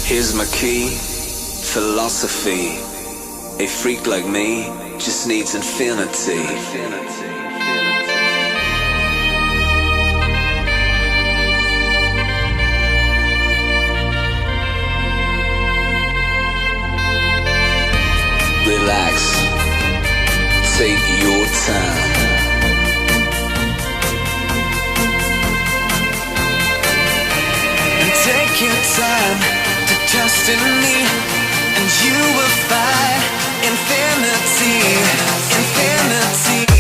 Here's my key, philosophy. A freak like me just needs infinity. Relax, take your time. And take your time to trust in me, and you will find infinity, infinity.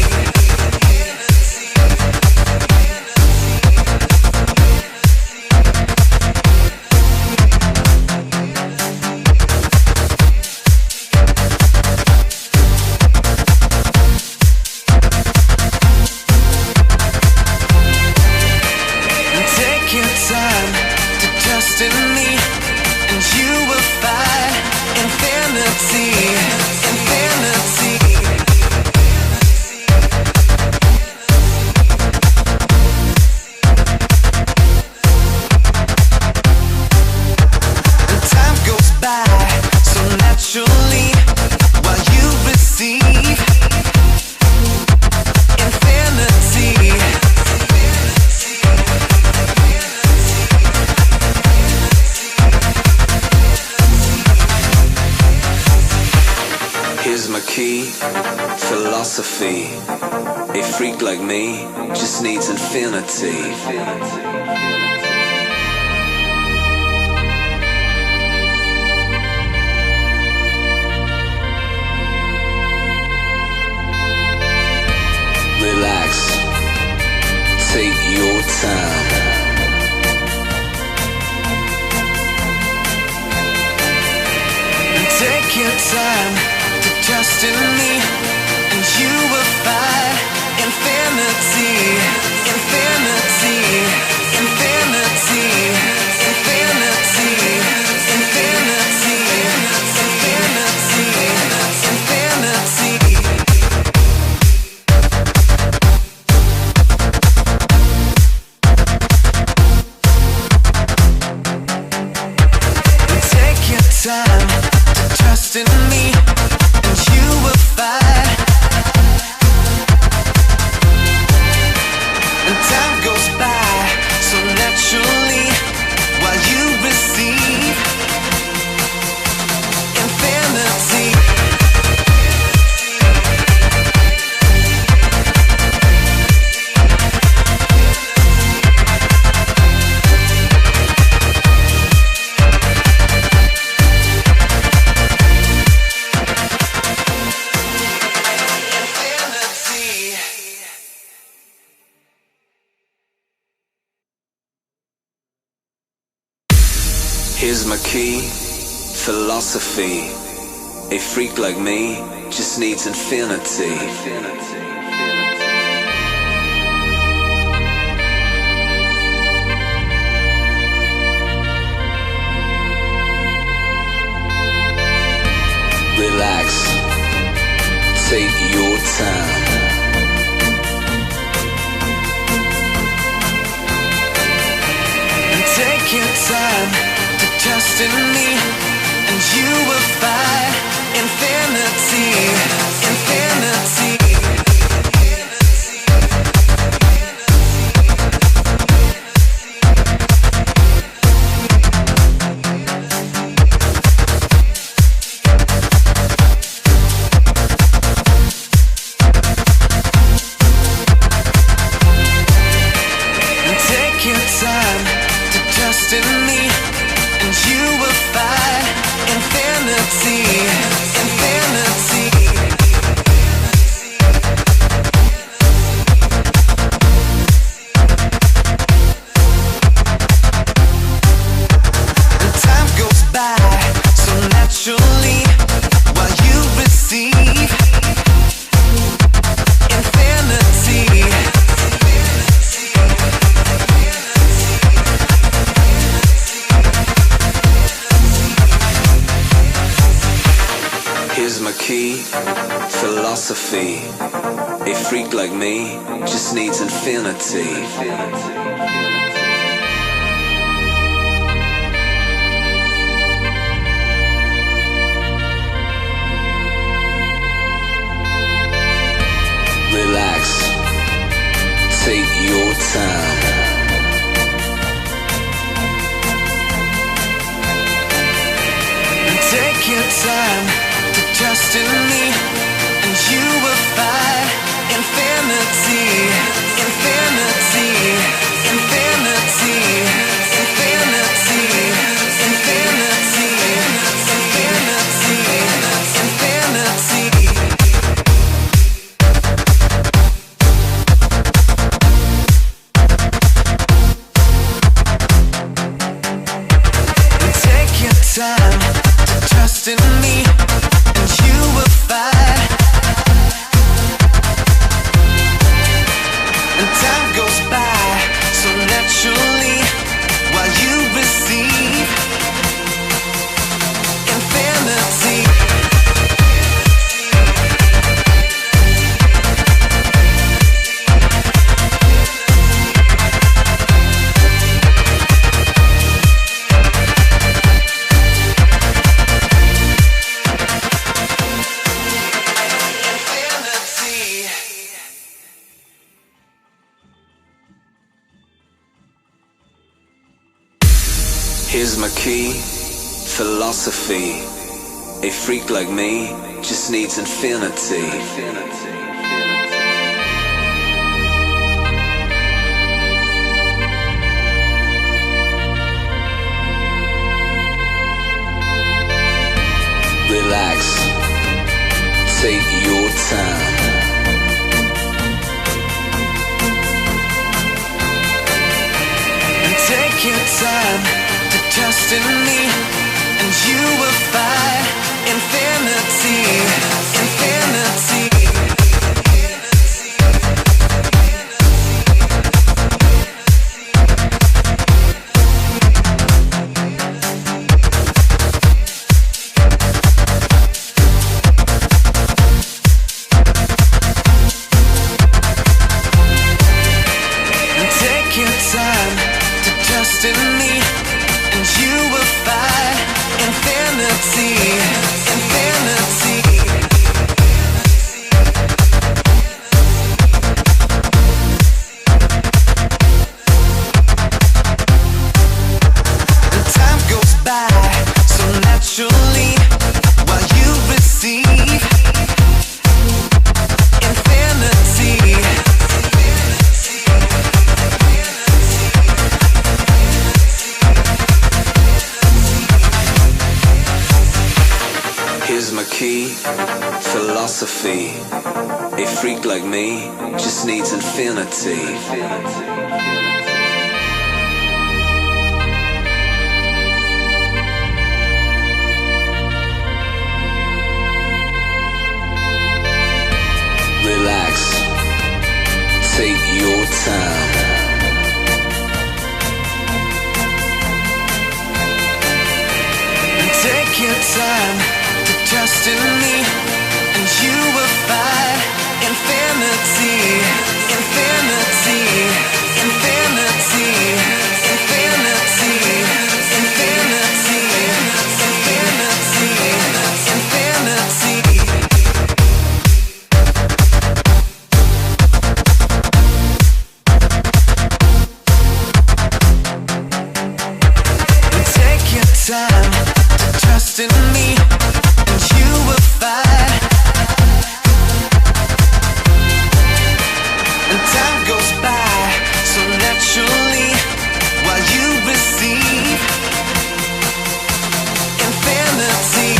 Philosophy. A freak like me just needs infinity. Relax, take your time. And take your time to trust in me, and you will find infinity, infinity, infinity, infinity, infinity, infinity, infinity. And take your time to trust in me, and you will find. And time goes by so naturally while you receive infinity. Here's my key, philosophy. A freak like me just needs infinity. Relax, take your time. And take your time. Trust in me, and you will find infinity, infinity. And take your time to trust in me, and you will find infinity, infinity. And time goes by so naturally while you receive infinity. Here's my key, philosophy. A freak like me just needs infinity. time to trust in me, and you will find infinity, infinity, infinity, infinity, infinity, infinity, infinity. Take your time to trust in me, and you will find. And time goes by so naturally while you receive infinity. Here's my key, philosophy. A freak like me just needs infinity. Relax, take your time. And take your time to trust in me, and you will find infinity, infinity. And take your time to trust in me, and you will find infinity, infinity. And time goes by so naturally while you receive infinity. Here's my key, philosophy. A freak like me just needs infinity. Relax, take your time. And take your time to trust in me, and you will find infinity, infinity, infinity, infinity, infinity, infinity, infinity. And take your time to trust in me, and you will find. And time goes by so naturally while you receive infinity.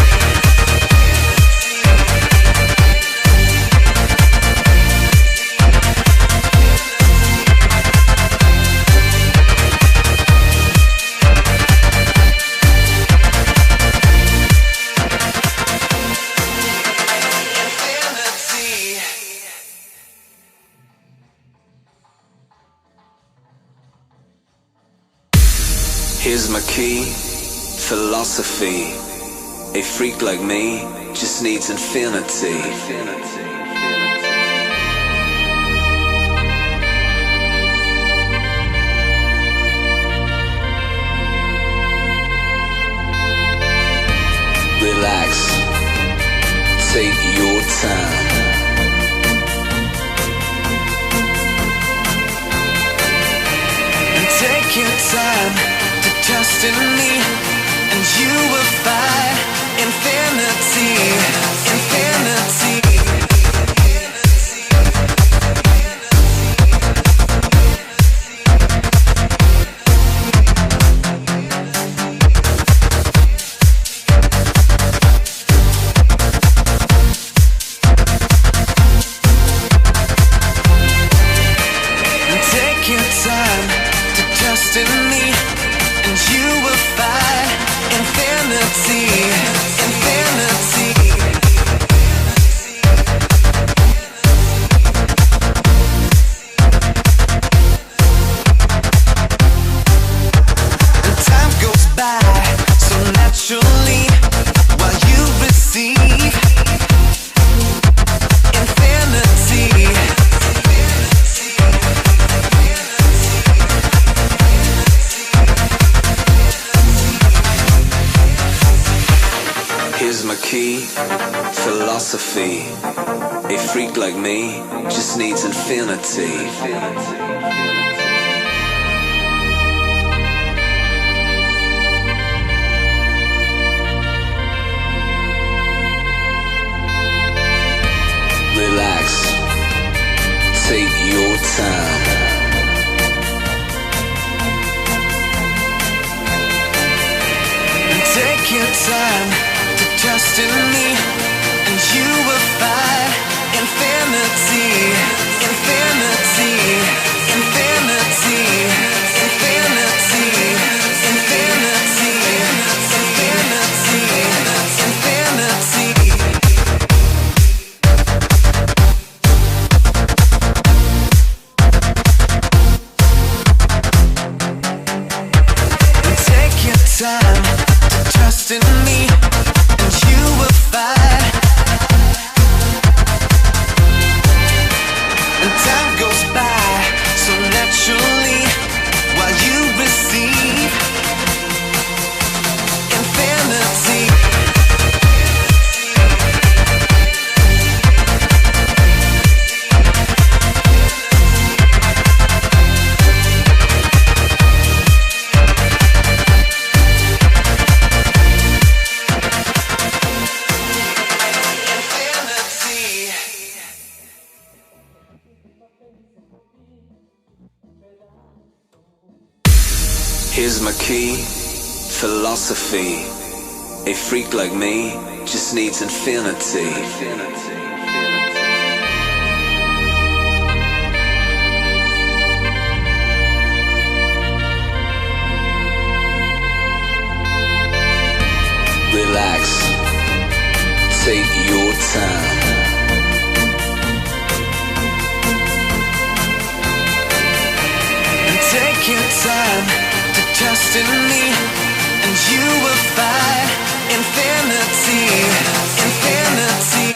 Here's my key, philosophy. A freak like me just needs infinity. Relax, take your time. And take your time to trust in me, and you will find infinity, infinity. Take your time to trust in me, and you will find infinity, infinity. And time goes by so naturally while you receive infinity. Here's my key, philosophy. A freak like me just needs infinity. Relax, take your time. Take your time to trust in me, and you will find infinity, infinity, infinity, infinity, infinity, infinity, infinity. Take your time to trust in me, and you will find. And time goes by so naturally while you receive infinity. Here's my key, philosophy. A freak like me just needs infinity. Relax, take your time. Take your time to trust in me, and you will find infinity, infinity.